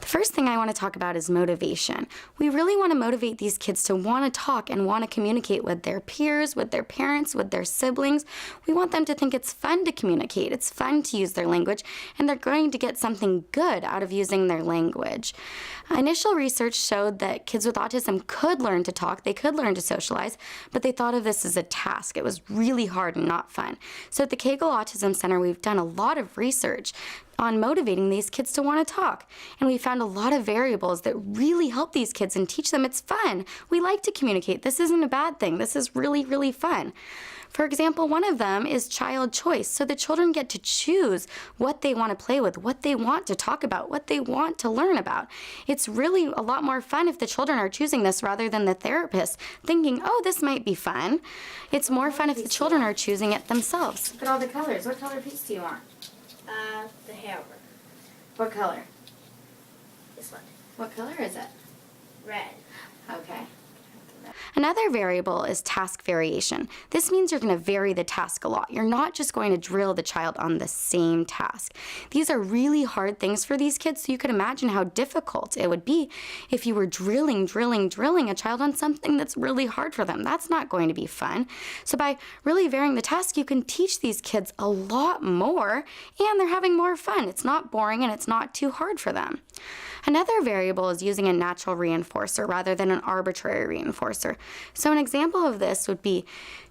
The first thing I want to talk about is motivation. We really want to motivate these kids to want to talk and want to communicate with their peers, with their parents, with their siblings. We want them to think it's fun to communicate, it's fun to use their language, and they're going to get something good out of using their language. Initial research showed that kids with autism could learn to talk, they could learn to socialize, but they thought of this as a task. It was really hard and not fun. So at the Koegel Autism Center, we've done a lot of research on motivating these kids to want to talk. And we found a lot of variables that really help these kids and teach them it's fun. We like to communicate. This isn't a bad thing. This is really, really fun. For example, one of them is child choice. So the children get to choose what they want to play with, what they want to talk about, what they want to learn about. It's really a lot more fun if the children are choosing this rather than the therapist thinking, oh, this might be fun. It's more fun if the children are choosing it themselves. Look at all the colors. What color piece do you want? The hair one. What color? This one. What color is it? Red. Okay. Another variable is task variation. This means you're going to vary the task a lot. You're not just going to drill the child on the same task. These are really hard things for these kids, so you could imagine how difficult it would be if you were drilling a child on something that's really hard for them. That's not going to be fun. So by really varying the task, you can teach these kids a lot more, and they're having more fun. It's not boring and it's not too hard for them. Another variable is using a natural reinforcer rather than an arbitrary reinforcer. So an example of this would be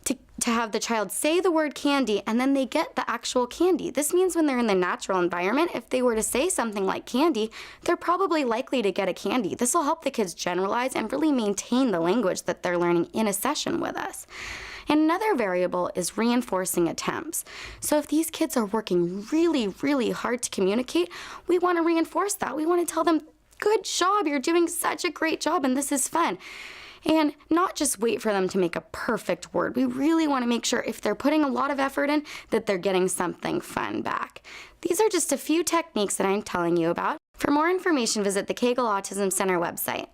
to have the child say the word candy and then they get the actual candy. This means when they're in the natural environment, if they were to say something like candy, they're probably likely to get a candy. This will help the kids generalize and really maintain the language that they're learning in a session with us. And another variable is reinforcing attempts. So if these kids are working really, really hard to communicate, we want to reinforce that. We want to tell them, good job, you're doing such a great job and this is fun. And not just wait for them to make a perfect word. We really want to make sure if they're putting a lot of effort in, that they're getting something fun back. These are just a few techniques that I'm telling you about. For more information, visit the Koegel Autism Center website.